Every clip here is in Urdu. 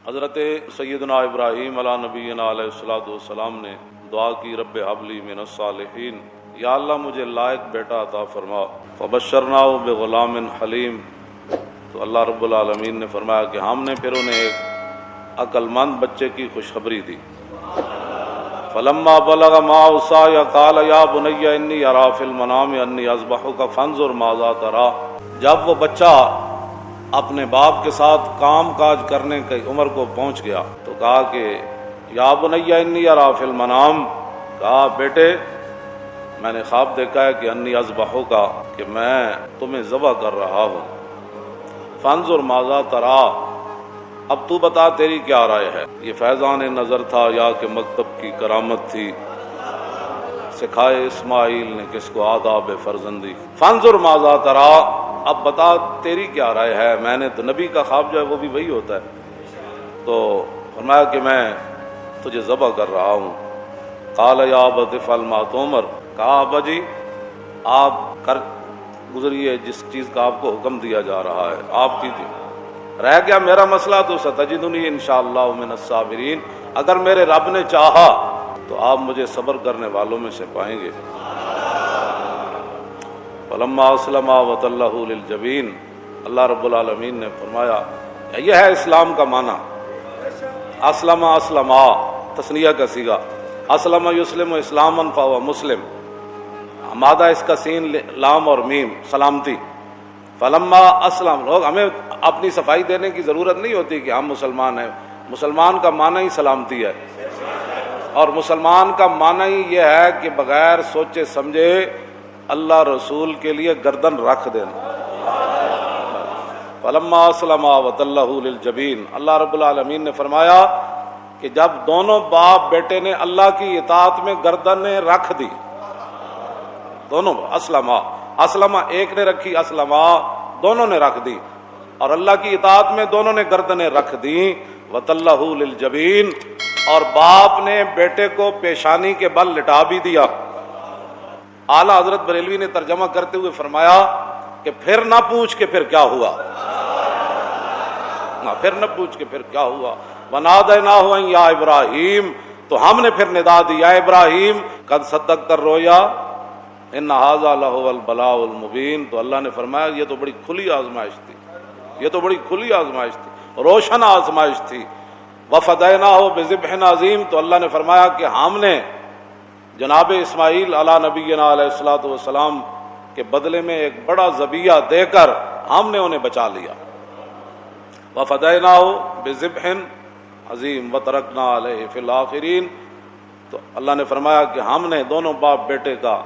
حضرت سیدنا ابراہیم علیہ نبینا علیہ الصلوۃ والسلام نے دعا کی، رب ہب لی من الصالحین، یا اللہ مجھے لائق بیٹا عطا فرما۔ فبشرناہ بغلام حلیم، تو اللہ رب العالمین نے فرمایا کہ ہم نے پھر انہیں ایک عقل مند بچے کی خوشخبری دی۔ فلما بلغ معه السعی قال یا بنی انی اری فی المنام انی اذبحک فانظر ماذا تری۔ جب وہ بچہ اپنے باپ کے ساتھ کام کاج کرنے کی عمر کو پہنچ گیا تو کہا کہ یا بنی انی اری فی المنام، کہا بیٹے میں نے خواب دیکھا ہے کہ انی اذبحک، کہ میں تمہیں ذبح کر رہا ہوں۔ فانظر ماذا تری، اب تو بتا تیری کیا رائے ہے۔ یہ فیضان نظر تھا یا کہ مکتب کی کرامت تھی، سکھائے اسماعیل نے کس کو آداب فرزندی۔ فانظر ماذا تری، اب بتا تیری کیا رائے ہے۔ میں نے تو نبی کا خواب جو ہے وہ بھی وہی ہوتا ہے، تو فرمایا کہ میں تجھے ذبح کر رہا ہوں۔ قال یا ابت افعل ما تؤمر، کہا ابا جی آپ کر گزریے جس چیز کا آپ کو حکم دیا جا رہا ہے، آپ کیجیے۔ رہ گیا میرا مسئلہ تو ستجدنی انشاءاللہ من الصابرین، اگر میرے رب نے چاہا تو آپ مجھے صبر کرنے والوں میں سے پائیں گے۔ فلما اسلما وتلہ للجبین، اللہ رب العالمین نے فرمایا یہ ہے اسلام کا معنی۔ اسلم اسلما تثنیہ کا صیغہ، اسلم یسلم اسلاما فهو مسلم، مادہ اس کا سین لام اور میم سلامتی۔ فلما اسلم، لوگ ہمیں اپنی صفائی دینے کی ضرورت نہیں ہوتی کہ ہم مسلمان ہیں، مسلمان کا معنی ہی سلامتی ہے، اور مسلمان کا معنی ہی یہ ہے کہ بغیر سوچے سمجھے اللہ رسول کے لیے گردن رکھ دینا۔ فلما اسلم وتلہ للجبین، اللہ رب العالمین نے فرمایا کہ جب دونوں باپ بیٹے نے اللہ کی اطاعت میں گردنیں رکھ دی، دونوں اسلم ایک نے رکھی، اسلم دونوں نے رکھ دی، اور اللہ کی اطاعت میں دونوں نے گردنیں رکھ دی۔ وتلہ للجبین، اور باپ نے بیٹے کو پیشانی کے بل لٹا بھی دیا۔ اعلیٰ حضرت بریلوی نے ترجمہ کرتے ہوئے فرمایا کہ پھر نہ پوچھ کے پھر کیا ہوا، پھر نہ پوچھ کے پھر کیا ہوا۔ ونادیناہ یا ابراہیم، تو ہم نے پھر ندا دی یا ابراہیم قد صدقت الرؤیا ان ھذا لہو البلاء المبین۔ تو اللہ نے فرمایا یہ تو بڑی کھلی آزمائش تھی، یہ تو بڑی کھلی آزمائش تھی، روشن آزمائش تھی۔ وفدیناہ بذبح عظیم، تو اللہ نے فرمایا کہ ہم نے جناب اسماعیل علیہ نبینا علیہ الصلوۃ والسلام کے بدلے میں ایک بڑا ذبیحہ دے کر ہم نے انہیں بچا لیا۔ وفدیناہ بذبح عظیم وترکنا علیہ فی الآخرین، تو اللہ نے فرمایا کہ ہم نے دونوں باپ بیٹے کا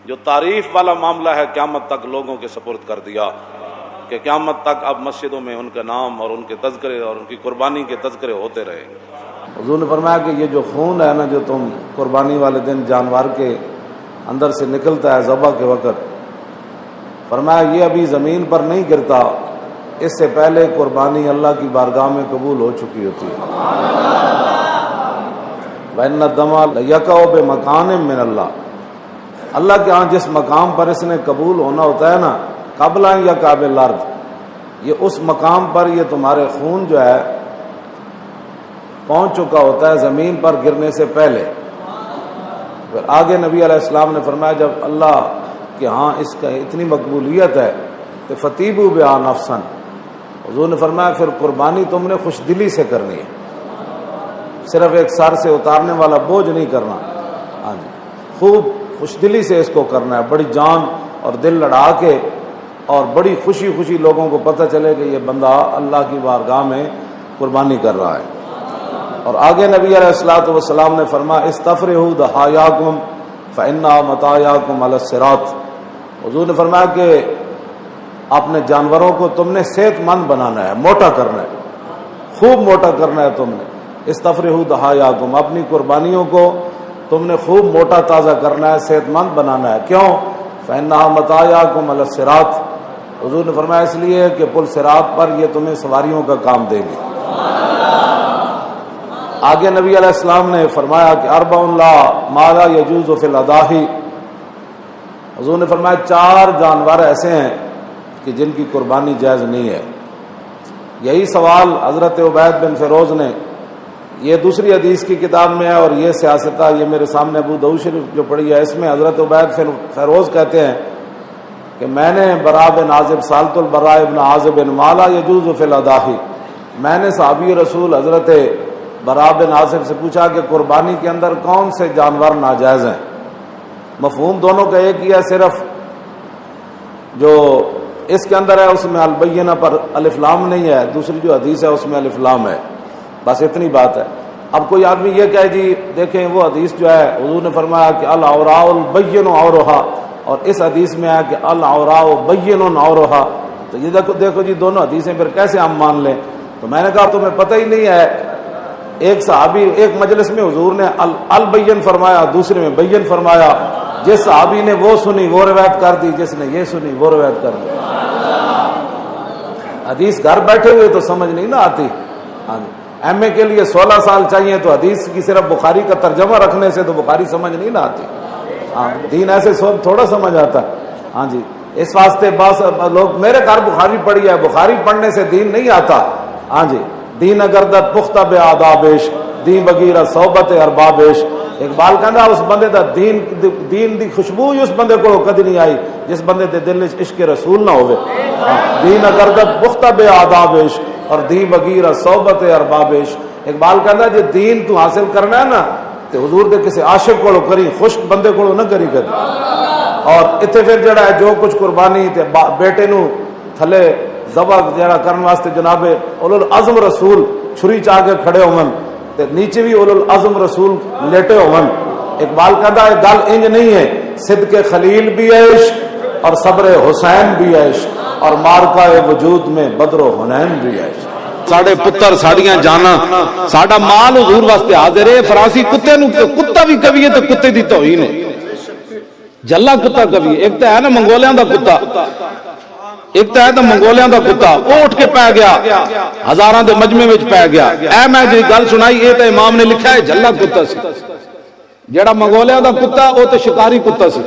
جو تعریف والا معاملہ ہے قیامت تک لوگوں کے سپرد کر دیا، کہ قیامت تک اب مسجدوں میں ان کا نام اور ان کے تذکرے اور ان کی قربانی کے تذکرے ہوتے رہیں گے۔ حضور نے فرمایا کہ یہ جو خون ہے نا جو تم قربانی والے دن جانور کے اندر سے نکلتا ہے ذبح کے وقت، فرمایا یہ ابھی زمین پر نہیں گرتا، اس سے پہلے قربانی اللہ کی بارگاہ میں قبول ہو چکی ہوتی ہے۔ وَإِنَّ الدَّمَ لَيَقَعُ بِمَكَانٍ مِّنَ اللَّهِ، اللہ کے ہاں جس مقام پر اس نے قبول ہونا ہوتا ہے نا، قبل ان یقع بالارض، یہ اس مقام پر یہ تمہارے خون جو ہے پہنچ چکا ہوتا ہے زمین پر گرنے سے پہلے۔ پھر آگے نبی علیہ السلام نے فرمایا جب اللہ کہ ہاں اس کا اتنی مقبولیت ہے تو فتیبوا بہا نفسا، حضور نے فرمایا پھر قربانی تم نے خوش دلی سے کرنی ہے، صرف ایک سر سے اتارنے والا بوجھ نہیں کرنا، ہاں جی خوب خوش دلی سے اس کو کرنا ہے، بڑی جان اور دل لڑا کے، اور بڑی خوشی خوشی لوگوں کو پتہ چلے کہ یہ بندہ اللہ کی بارگاہ میں قربانی کر رہا ہے۔ اور آگے نبی علیہ الصلوۃ والسلام نے فرمایا استفرحوا ضحایاکم فإنھا مطایاکم علی الصراط، حضور نے فرمایا کہ اپنے جانوروں کو تم نے صحت مند بنانا ہے، موٹا کرنا ہے، خوب موٹا کرنا ہے تم نے۔ استفرحوا ضحایاکم، اپنی قربانیوں کو تم نے خوب موٹا تازہ کرنا ہے، صحت مند بنانا ہے۔ کیوں؟ فإنھا مطایاکم علی الصراط، حضور نے فرمایا اس لیے کہ پل صراط پر یہ تمہیں سواریوں کا کام دے گی۔ آگے نبی علیہ السلام نے فرمایا کہ اربع لا ما لا یجوز فی الاضاحی، حضور نے فرمایا 4 جانور ایسے ہیں کہ جن کی قربانی جائز نہیں ہے۔ یہی سوال حضرت عبید بن فیروز نے، یہ دوسری حدیث کی کتاب میں ہے، اور یہ سیاستہ یہ میرے سامنے ابو داؤد شریف جو پڑھی ہے، اس میں حضرت عبید فیروز کہتے ہیں کہ میں نے براء بن عازب سالت البراء بن عازب ما لا يجوز فی الاضاحی، میں نے صحابی رسول حضرت براء بن عازب سے پوچھا کہ قربانی کے اندر کون سے جانور ناجائز ہیں؟ مفہوم دونوں کا ایک ہی ہے، صرف جو اس کے اندر ہے اس میں البینہ پر الف لام نہیں ہے، دوسری جو حدیث ہے اس میں الف لام ہے، بس اتنی بات ہے۔ اب کوئی آدمی یہ کہے جی دیکھیں وہ حدیث جو ہے حضور نے فرمایا کہ العوراء البین عورها، اور اس حدیث میں ہے کہ العوراء بین عورها، تو یہ دیکھو جی دونوں حدیثیں پھر کیسے ہم مان لیں؟ تو میں نے کہا تمہیں پتہ ہی نہیں ہے، ایک صحابی ایک مجلس میں حضور نے البین فرمایا، دوسرے میں بین فرمایا، جس صحابی نے وہ سنی وہ روایت کر دی، جس نے یہ سنی وہ روایت کر دی۔ حدیث گھر بیٹھے ہوئے تو سمجھ نہیں نہ آتی۔ ہاں جی، ایم اے کے لیے 16 سال چاہیے تو حدیث کی صرف بخاری کا ترجمہ رکھنے سے تو بخاری سمجھ نہیں نہ آتی۔ ہاں، دین ایسے تھوڑا سمجھ آتا ہے۔ ہاں جی، اس واسطے بعض لوگ میرے گھر بخاری پڑھی ہے، بخاری پڑھنے سے دین نہیں آتا۔ ہاں جی، دین اگردت پختہ بے آدابش، دین بغیر صحبت اربابش۔ اقبال کہنا اس بندے دا دین دی خوشبو ہی اس بندے کو کدی نہیں آئی جس بندے دے دل وچ عشق رسول نہ ہوئے۔ دین اگردت پختہ بے آدابش اور دین بغیر صحبت اربابش۔ اقبال کہنا جے دین تو حاصل کرنا ہے نا تے حضور دے کسی عاشق کولو کری، خشک بندے کولو نہ کری کر۔ اور اتنے پھر جڑا ہے جو کچھ قربانی تے بیٹے نو تھلے ذبح جڑا کرن واسطے جناب اولو العزم رسول چھری چاہ کے کھڑے ہون تے نیچے بھی اولو العزم رسول لیٹے ہون۔ اقبال کہتا ہے گل انج نہیں ہے، صدق خلیل بھی ہے عشق اور صبر حسین بھی ہے عشق اور مارکہ وجود میں بدر و حنین بھی ہے عشق۔ ساڑے پتر ساڑیاں جانا ساڑا مال حضور واسطے حاضر ہے۔ فرانسی کتے نو کتا بھی کبھی ہے تو کتے دی توہین ہے، جلا کتا کبھی، ایک تو ہے نا منگولیاں دا کتا، ایک تو ہے تو منگولیاں دا کتا، وہ اٹھ کے پہ گیا ہزاراں دے مجمع وچ پہ گیا۔ اے میں جی گل سنائی اے تے امام نے لکھا ہے جلا کتا سی، جیڑا منگولیاں دا کتا وہ تے شکاری کتا سی۔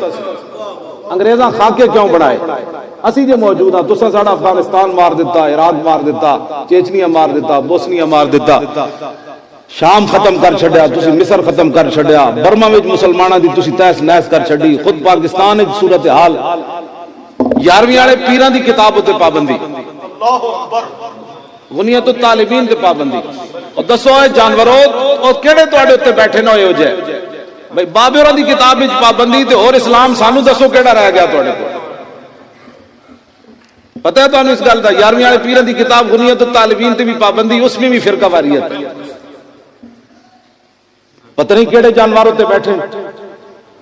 انگریزاں خاکے کیوں بنائے؟ اسی جو موجود ہاں، تساں ساڑا افغانستان مار دیتا، عراق مار دیتا، چیچنیا مار دیتا، بوسنیا مار دیتا، شام ختم کر چھڈیا، تسی مصر ختم کر چھڈیا، برما وچ مسلماناں دی تسی تہس نہس کر چھڈی، خود پاکستان وچ صورتحال 11ویں والے پیراں دی کتاب تے پابندی، غنیت الطالبین تے پابندی۔ اور دسو اے جانوروں او کیڑے تواڈے تے بیٹھے نہ ہوئے ہو جائے بھئی بابراں دی کتاب وچ پابندی تے اور اسلام سانو دسو کیڑا رہ گیا تواڈے کول؟ پتہ ہے تانوں اس گل دا 11ویں والے پیراں دی کتاب غنیت الطالبین تے بھی پابندی، اس میں بھی فرقہ واریت، پتہ نہیں کیڑے جانوروں تے بیٹھے۔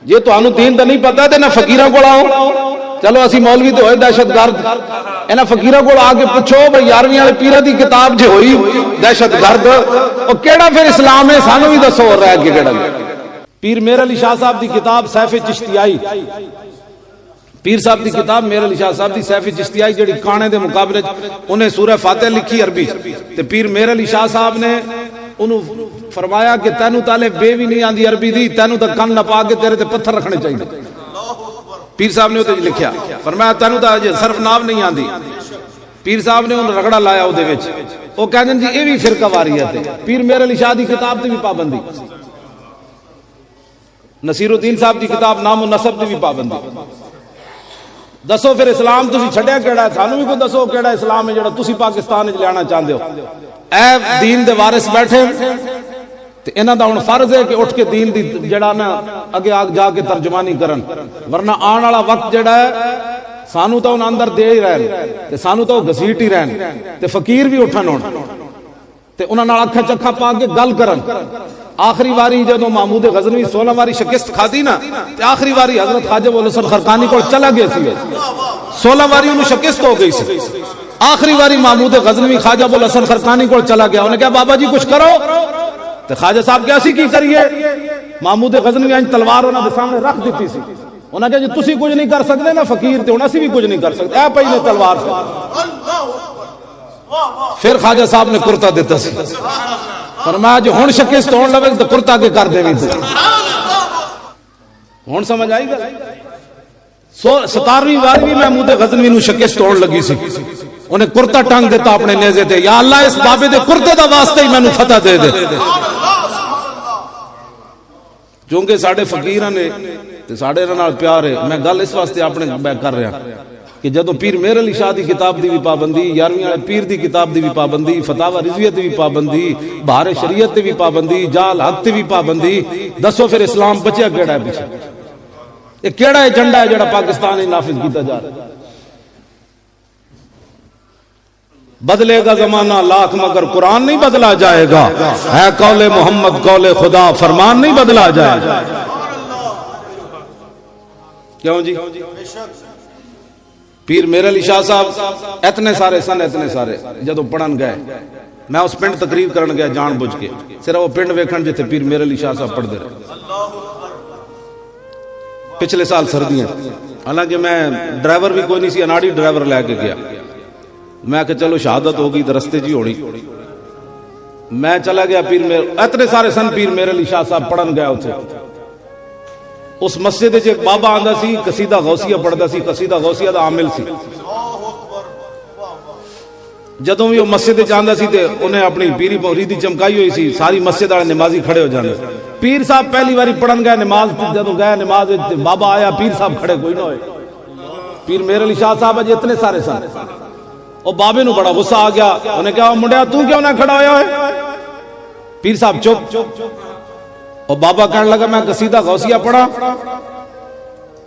جے تانوں دین دا نہیں پتہ تے نہ فقیراں کول آؤ، چلو اسی مولوی تو ہوئے دہشت گرد، انہاں فقیراں کول آ کے پوچھو بھئی 11ویں والے پیراں دی کتاب جے ہوئی دہشت گرد او کیڑا پھر اسلام ہے؟ سانو بھی دسو اور رہ کے کیڑا۔ پیر میر علی شاہ صاحب دی کتاب سیف چشتیائی، پیر صاحب دی کتاب میر علی شاہ صاحب دی سیف چشتیائی جڑی کانے دے مقابلے انہیں سورہ فاتحہ لکھی عربی، تے پیر میر علی شاہ صاحب نے انہوں فرمایا کہ تینوں تالے بے بھی نہیں آندی عربی دی، تینوں تا کن نپا کے تیرے تے پتھر رکھنے چاہیے۔ پیر صاحب نے اسے لکھیا، فرمایا تینوں تا صرف ناو نہیں آندی۔ پیر صاحب نے انہوں رگڑا لایا او دے وچ، او کہندے جی اے بھی فرقہ واریت ہے۔ پیر میر علی شاہ دی کتاب تے بھی پابندی، نصیر الدین صاحب دی کتاب نام و نسب تے بھی پابندی۔ دسو پھر اسلام تسی چھڈیا کیڑا ہے؟ سانو بھی کوئی دسو کیڑا اسلام ہے جڑا تسی پاکستان وچ لیانا چاہندے ہو؟ اے دین دے وارث بیٹھے تے انہاں دا ہن فرض ہے کہ اٹھ کے دین دی جڑا نا اگے آگ جا کے ترجمانی کرن، ورنہ آن والا وقت جڑا ہے سانو تو اندر دے ہی رہن تے سانو تو گھسیٹ ہی رہن تے فقیر بھی اٹھن ہون تے انہاں نال اکھا چکھا پا کے گل کرن۔ آخری واری جدوں محمود غزنوی 16 واری شکست کھادی نا تے آخری واری حضرت خواجہ ابو الحسن خرقانی کو چلا گیا سی، 16 واری انہوں شکست ہو گئی سی۔ آخری واری محمود غزنوی خواجہ ابو الحسن خرقانی کو چلا گیا، انہیں کہا بابا جی کچھ کرو، تو خواجہ صاحب کیسی کی کریے؟ محمود غزنوی انج تلوار انہوں نے سامنے رکھ دیتی سی، انہوں نے کہا جی تسی کچھ نہیں کر سکتے نا فقیر تے، انہوں سے بھی کچھ نہیں کر سکتے، اے پہلے تلوار سے۔ پھر خواجہ صاحب نے کرتا دیتا سی، فرمایا جو ہون شکست ہون لگے تو کرتا کے کر دے بھی تے ہون سمجھ آئی گا۔ 17ویں واری بھی محمود غزنوی نو شکست ہون لگی سی، انہیں کرتا ٹنگ دیتا اپنے نیزے تے، یا اللہ اس بابے دے کرتے دا واسطے ہی مینوں فتح دے دے. چونکہ ساڈے فقیراں نے تے ساڈے نال پیار ہے. میں گل اس واسطے اپنے میں کر رہا کہ جدوں پیر مہر علی شاہ دی کتاب دی بھی پابندی، 11ویں والے پیر دی کتاب دی بھی پابندی، فتاوی رضویہ دی بھی پابندی، بہار شریعت دی بھی پابندی، جال حق دی بھی پابندی، دسو پھر اسلام بچیا کیڑا ہے پیچھے؟ یہ کیڑا ایجنڈا ہے جڑا پاکستان میں نافذ کیتا جا رہا ہے؟ بدلے گا زمانہ لاکھ مگر قرآن نہیں بدلا جائے گا، ہے قول محمد قول خدا فرمان نہیں بدلا جائے گا. کیوں جی؟ پیر مہر علی شاہ صاحب اتنے سارے سن، اتنے سارے جدو پڑھن گئے، میں اس پنڈ تقریر کرن گیا جان بوجھ کے، صرف وہ پنڈ ویکھن جتے پیر مہر علی شاہ صاحب پڑھ دے رہے. پچھلے سال سردیاں، حالانکہ میں ڈرائیور بھی کوئی نہیں سی، اناڑی ڈرائیور لے کے گیا. میں کہ چلو شہادت ہوگی تو رستے جی ہونی. میں چلا گیا پیر مہر، اتنے سارے سن پیر مہر علی شاہ صاحب پڑھن گیا اتنے. اس مسجد وچ ایک بابا آندا سی، قصیدہ غوثیہ پڑھدا سی، قصیدہ غوثیہ دا عامل سی. جدوں بھی وہ مسجد وچ آندا سی تے انہیں اپنی پیری موریدی چمکائی ہوئی سی، ساری مسجد والے نمازی کھڑے ہو جاندے. پیر صاحب پہلی باری پڑھن گئے نماز، جدوں گئے نماز بابا آیا، پیر صاحب کھڑے کوئی نہ ہوئے. پیر مہر علی شاہ صاحب اج اتنے سارے سن. وہ بابے نو بڑا غصہ آ گیا، انہیں کہا منڈیا تو کیوں نہ کھڑا ہویا ہے؟ پیر صاحب چپ. اور بابا کہنے لگا میں قصیدہ غوثیہ پڑھا،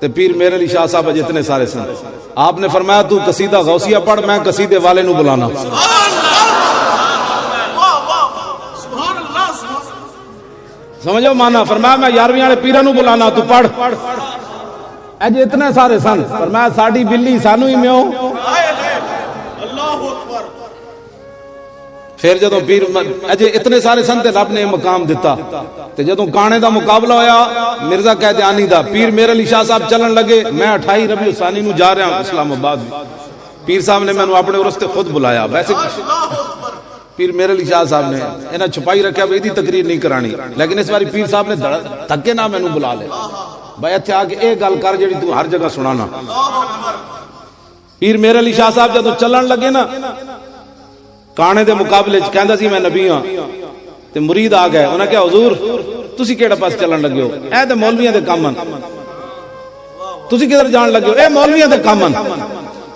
تے پیر مہر علی شاہ صاحب جتنے سارے سن. آپ نے فرمایا تو قصیدہ غوثیہ پڑھ، میں قصیدے والے نو بلانا. سمجھو مانا؟ فرمایا میں 11ویں والے پیراں نو بلانا، تو پڑھ. اج اتنے سارے سن. فرمایا ساڈی بلی سانو ہی میو. پھر جدوں پیر اجے اتنے سارے سن تے رب نے مقام دتا، تے جدوں گانے دا مقابلہ ہویا مرزا قادیانی دا، پیر مہر علی شاہ صاحب چلن لگے. میں 28 ربیع الثانی نو جا رہا ہوں اسلام آباد. پیر صاحب نے مینوں اپنے عرس تے خود بلایا. ویسے پیر مہر علی شاہ صاحب نے انہاں چھپائی رکھیا بھی ایدی تقریر نہیں کرانی، لیکن اس باری پیر صاحب نے دھکے نہ مینوں بلا لے بھائی اتھے آ کے اے گل کر جڑی تو ہر جگہ سنانا. پیر مہر علی شاہ صاحب جدوں چلن لگے نا کانے دے مقابلے چ، کہندا سی میں نبی ہاں، تے مرید آ گئے. انہاں کہا حضور تسی کیڑا پاس چلن لگے ہو؟ اے تے مولویاں دے کام ہن. تسی کدھر جان لگے ہو؟ اے مولویاں دے کام ہن.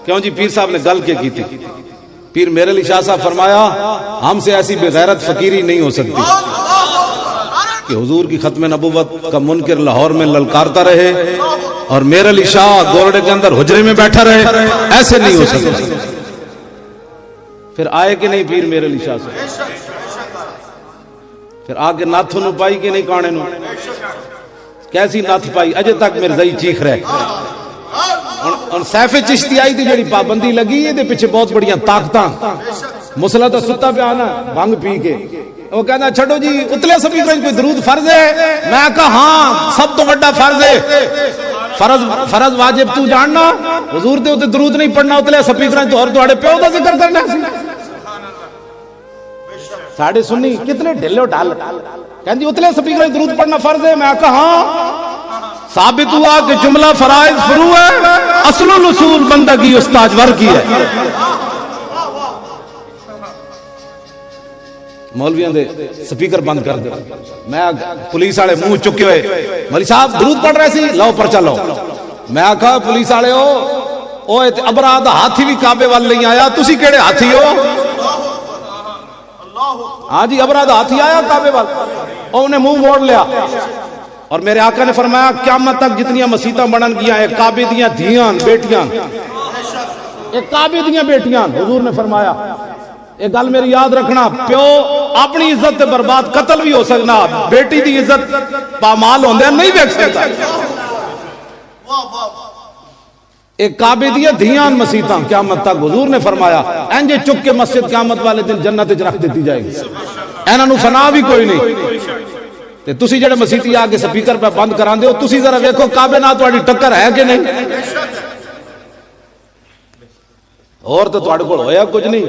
کیوں جی؟ پیر صاحب نے گل کی تھی. پیر مہر علی شاہ صاحب فرمایا ہم سے ایسی بے غیرت فقیری نہیں ہو سکتی کہ حضور کی ختم نبوت کا منکر لاہور میں للکارتا رہے اور مہر علی شاہ گورڈے کے اندر حجرے میں بیٹھا رہے. ایسے نہیں ہو سکتی. پھر آئے کہ نہیں پیر مہر علی شاہ سے؟ پھر آ کے ناتھ نو پائی کہ نہیں کانے نو؟ کیسی ناتھ پائی؟ اجے تک مرزائی چیخ رہے. اور سیف چشتی آئی تھی جڑی پابندی لگی ہے دے پیچھے بہت بڑیاں طاقتاں. مسلح تو ستا پہ آنا بھنگ پی کے، وہ کہنا چھڑو جی اتلے سپیکر کوئی درود فرض ہے؟ میں کہا ہاں سب تو بڑا فرض ہے. فرض واجب تو جاننا، حضور دے تے درود نہیں پڑھنا اتلے سپیکر تو اور تواڈے پیو دا ذکر کرنا سی. ساڑھے سنی کتنے ڈھلے ڈال کہن جی اتلے سپیکر درود پڑھنا فرض ہے. میں کہا ہاں ثابت ہوا کہ جملہ فرائض فرو ہے، اصل الاصول بندگی استاد ور کی ہے. مولویاں دے سپیکر بند کر دے. میں پولیس والے منہ چکے ہوئے، مولوی صاحب درود پڑھ رہے سی، لو پرچہ لو. میں آکھا پولیس والے او ابرا دا ہاتھی بھی کعبے وال نہیں آیا، تسی کیڑے ہاتھی ہو؟ ہاں جی ابرا دا ہاتھی آیا کعبے وال. انہیں منہ موڑ لیا. اور میرے آقا نے فرمایا قیامت تک جتنیاں مسیتاں بنن گیا ہے کعبے دیاں دھیاں بیٹیاں، ایک کعبے دیاں بیٹیاں. حضور نے فرمایا ایک گل میری یاد رکھنا، پیو اپنی عزت تے برباد قتل بھی ہو سکنا، بیٹی دی عزت پامال ہوندے نہیں دیکھ سکتا. ایک کعبے دیاں دھیاں مسیتاں قیامت تک. حضور نے فرمایا انجے چک کے مسجد قیامت والے دن جنت وچ رکھ دیتی جائے گی. انہاں نو فنا بھی کوئی نہیں. تے تسی جڑے مسیتی آ کے سپیکر پہ بند کراندے ہو، تسی ذرا ویکھو کعبے نال تہاڈی ٹکر ہے کہ نہیں؟ اور تو تہاڈے کول ہویا کچھ نہیں.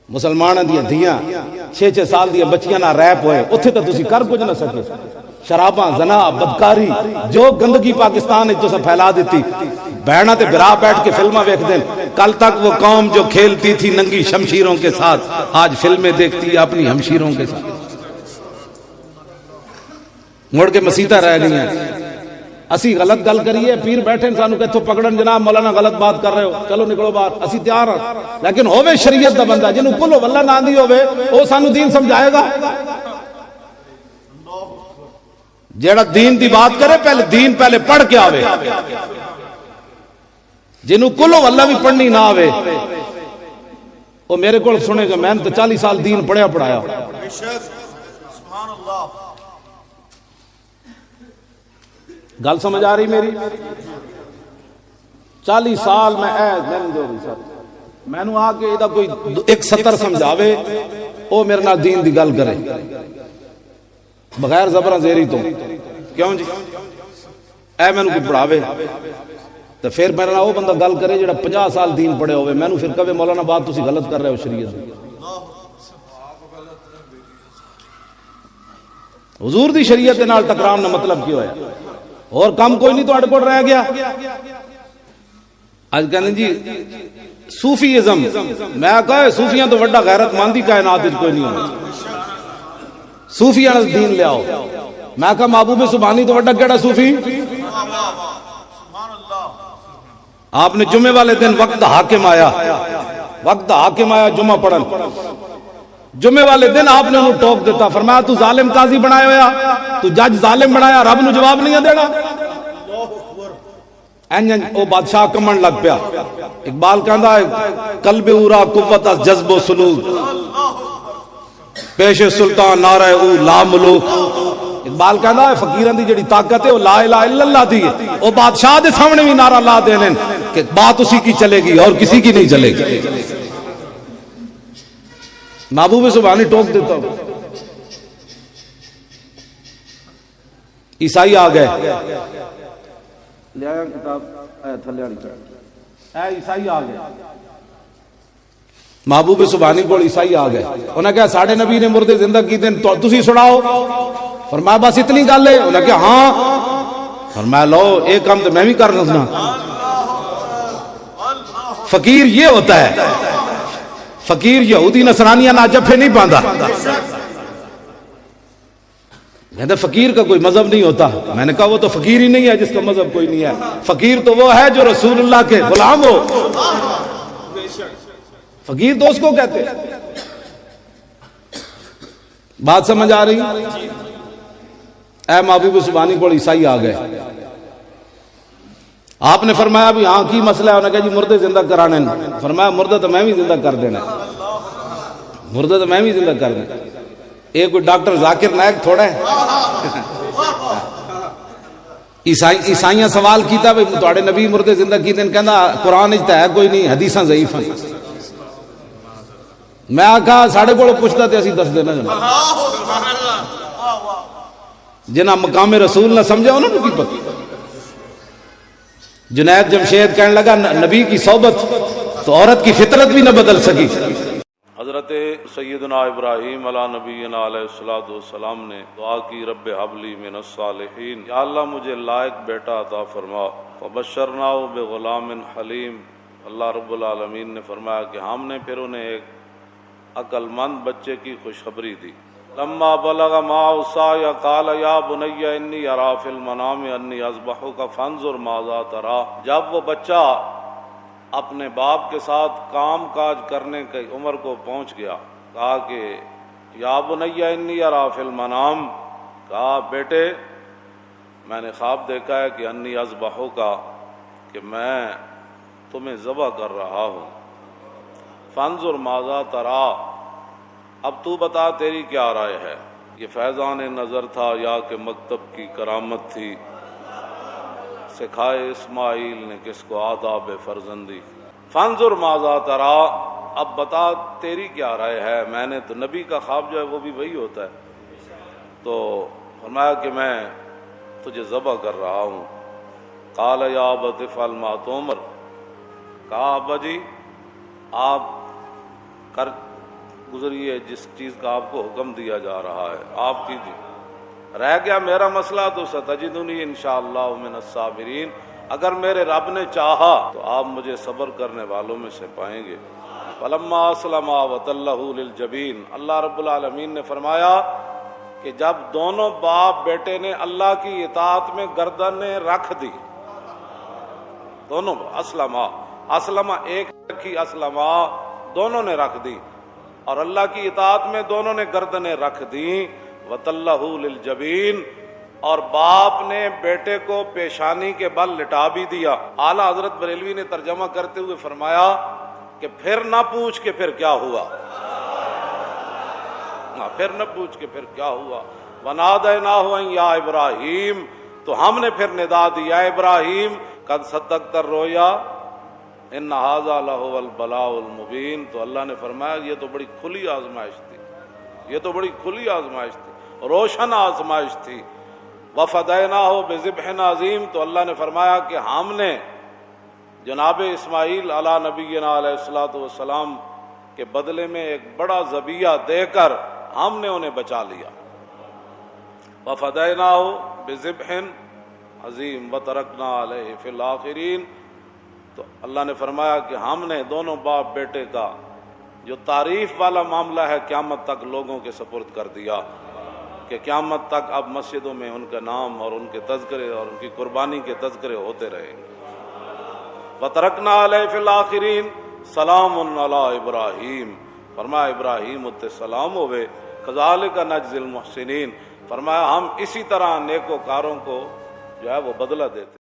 مسلماناں دیاں دھیاں 6-6 سال دیاں بچیاں نال ریپ ہوئے، اوتھے تے تسی کر کچھ نہ سکے. شراباں، زنا، بدکاری، جو گندگی پاکستان وچ تساں پھیلا دیتی. بہنا تے برا بیٹھ کے فلمیں دیکھ دیں. کل تک وہ قوم جو کھیلتی تھی ننگی شمشیروں کے ساتھ آج فلمیں دیکھتی ہے اپنی ہمشیروں کے ساتھ. مڑ کے مسیطہ رہ گئی ہیں. اسی غلط گل کریے پیر بیٹھے سانو کہ پکڑن جناب مولانا غلط بات کر رہے ہو چلو نکلو باہر اسی تیار ہاں. لیکن ہوے شریعت دا بندہ جنوں کلو واللہ نہ آندی ہوے او سانو دین سمجھائے گا. جیڑا دین دی بات کرے پہلے دین پہلے پڑھ کے آوے. جنوں کلو واللہ بھی پڑھنی نہ آوے وہ میرے کو سنے گا میں نے تو 40 سال دین پڑھایا. گل سمجھ آ رہی میری؟ 40 سال میں آ کے ایدہ کوئی ایک 70 سمجھاوے او میرے نال دین دی گل کرے بغیر زبرہ زیری تو کیوں جی اے میں کوئی پڑھاوے تو پھر میرے نال وہ بندہ گل کرے جڑا 50 سال دین پڑھے ہوئے میں پھر کبھی مولانا بات تسی غلط کر رہے ہو شریعت. حضور دی شریعت دے نال ٹکران نہ مطلب کیوں ہے اور کم کوئی نہیں تو اڑ پڑ رہ گیا. آج کہنے جی صوفیزم میں کہا صوفیاں تو وڈا غیرت مندی کائنات کوئی نہیں ہونا صوفیاں دین لے آؤ. میں کہا محبوب سبحانی تو وڈا کیڑا صوفی. آپ نے جمعے والے دن وقت حاکم آیا جمعہ پڑھن. جمعے والے دن آپ نے انہوں ٹوک دیتا فرمایا تو ظالم قاضی بنایا ہویا تو جج ظالم بنایا رب نو جواب نہیں دینا. او بادشاہ کمن لگ پیا. اقبال کہندا ہے قلب اورا قوت از جذب و سلوک پیش سلطان نعرہ او لا ملوک. اقبال کہندا ہے فقیران دی جڑی طاقت ہے وہ لا الہ الا اللہ دی ہے. او بادشاہ دے سامنے بھی نعرہ لا دینے کہ بات اسی کی چلے گی اور کسی کی نہیں چلے گی. محبوب سبحانی ٹوک دیتا ہوں. عیسائی آ گئے لے آیا کتاب تھلے والی اے عیسائی آ گئے. محبوب سبحانی کو عیسائی آ گئے. انہوں نے کہا ساڑھے نبی نے مردے زندہ کی دن تو تسی سناؤ. فرمایا بس اتنی گل ہے. انہوں نے کہا ہاں. فرمایا لو ایک کام تو میں بھی کرنا سنا. فقیر یہ ہوتا ہے فقیر یہودی نصرانیہ نہ جفے نہیں پاندہ. کہتے فقیر کا کوئی مذہب نہیں ہوتا. میں نے کہا وہ تو فقیر ہی نہیں ہے جس کا مذہب کوئی نہیں ہے. فقیر تو وہ ہے جو رسول اللہ کے غلام ہو. فقیر تو اس کو کہتے. بات سمجھ آ رہی؟ اے محبوب سبحانی کو عیسائی آ گئے. آپ نے فرمایا بھی ہاں کی مسئلہ ہے. انہوں نے کہا جی مردے زندہ کرانے. فرمایا مردہ تو میں بھی زندہ کر دینا. مردہ تو میں بھی زندہ کر دینا. ایک کوئی ڈاکٹر ذاکر نائک تھوڑا ہے. عیسائیاں سوال کیتا بھئی تواڈے نبی مردے زندہ کی دن کہندا قرآن وچ تے ہے کوئی نہیں حدیثاں ضعیف ہیں. میں کہا ساڈے کول پوچھدا تے اسی دس دینا جنہاں مقام رسول نہ سمجھا انہوں نے کی پتہ. جنید جمشید کہنے لگا نبی کی صحبت تو عورت کی فطرت بھی نہ بدل سکی. حضرت سیدنا ابراہیم علیہ نبینا علیہ الصلوۃ والسلام نے دعا کی رب حب لی من الصالحین یا اللہ مجھے لائق بیٹا عطا فرما. فبشرناہ بغلام حلیم. اللہ رب العالمین نے فرمایا کہ ہم نے پھر انہیں ایک عقل مند بچے کی خوشخبری دی. لما بلغ معه السعی قال یا بنی انی اری فی المنام انی اذبحک فانظر ماذا تری. جب وہ بچہ اپنے باپ کے ساتھ کام کاج کرنے کی عمر کو پہنچ گیا کہا کہ یا بنی انی اری فی المنام. کہا بیٹے میں نے خواب دیکھا ہے کہ انی اذبحک کہ میں تمہیں ذبح کر رہا ہوں. فانظر ماذا تری. اب تو بتا تیری کیا رائے ہے. یہ فیضان نظر تھا یا کہ مکتب کی کرامت تھی. سکھائے اسماعیل نے کس کو آداب فرزندی. فانظر ماذا تری. اب بتا تیری کیا رائے ہے. میں نے تو نبی کا خواب جو ہے وہ بھی وہی ہوتا ہے. تو فرمایا کہ میں تجھے ذبح کر رہا ہوں. قال یا ابت افعل ما تؤمر. کہا ابا جی آپ کر گزریے جس چیز کا آپ کو حکم دیا جا رہا ہے آپ کیجیے. رہ گیا میرا مسئلہ تو ستجدنی انشاءاللہ من الصابرین. اگر میرے رب نے چاہا تو آپ مجھے صبر کرنے والوں میں سے پائیں گے۔ فلما اسلما وتلہ للجبین، اللہ رب العالمین نے فرمایا کہ جب دونوں باپ بیٹے نے اللہ کی اطاعت میں گردنیں رکھ دی، دونوں اسلمہ ایک رکھی، اسلمہ دونوں نے رکھ دی، اور اللہ کی اطاعت میں دونوں نے گردنیں رکھ دی، وتلہ للجبین، اور باپ نے بیٹے کو پیشانی کے بل لٹا بھی دیا۔ اعلیٰ حضرت بریلوی نے ترجمہ کرتے ہوئے فرمایا کہ پھر نہ پوچھ کے پھر کیا ہوا، پھر نہ پوچھ کے پھر کیا ہوا۔ وَنَادَيْنَاهُ أَن يَا إِبْرَاهِيمُ، تو ہم نے پھر ندا دیا ابراہیم، قد صدقت الرؤيا ان هذا لهو البلاء المبین۔ تو اللہ نے فرمایا یہ تو بڑی کھلی آزمائش تھی، یہ تو بڑی کھلی آزمائش تھی، روشن آزمائش تھی۔ وَفَدَيْنَاهُ بِذِبْحٍ عَظِيمٍ، تو اللہ نے فرمایا کہ ہم نے جناب اسماعیل علی نبینا علیہ الصلوۃ والسلام کے بدلے میں ایک بڑا ذبیحہ دے کر ہم نے انہیں بچا لیا۔ وَفَدَيْنَاهُ بِذِبْحٍ عَظِيمٍ وَتَرَكْنَا عَلَيْهِ فِي الْآخِرِينَ، تو اللہ نے فرمایا کہ ہم نے دونوں باپ بیٹے کا جو تعریف والا معاملہ ہے قیامت تک لوگوں کے سپرد کر دیا، کہ قیامت تک اب مسجدوں میں ان کا نام اور ان کے تذکرے اور ان کی قربانی کے تذکرے ہوتے رہیں گے۔ وَتَرَكْنَا عَلَيْهِ فِي الْآخِرِينَ سَلَامٌ عَلَىٰ إِبْرَاهِيمَ، فرمایا ابراہیم اتنے سلام ہوئے، كَذَلِكَ نَجْزِي الْمُحْسِنِينَ، فرمایا ہم اسی طرح نیکوکاروں کو جو ہے وہ بدلہ دیتے۔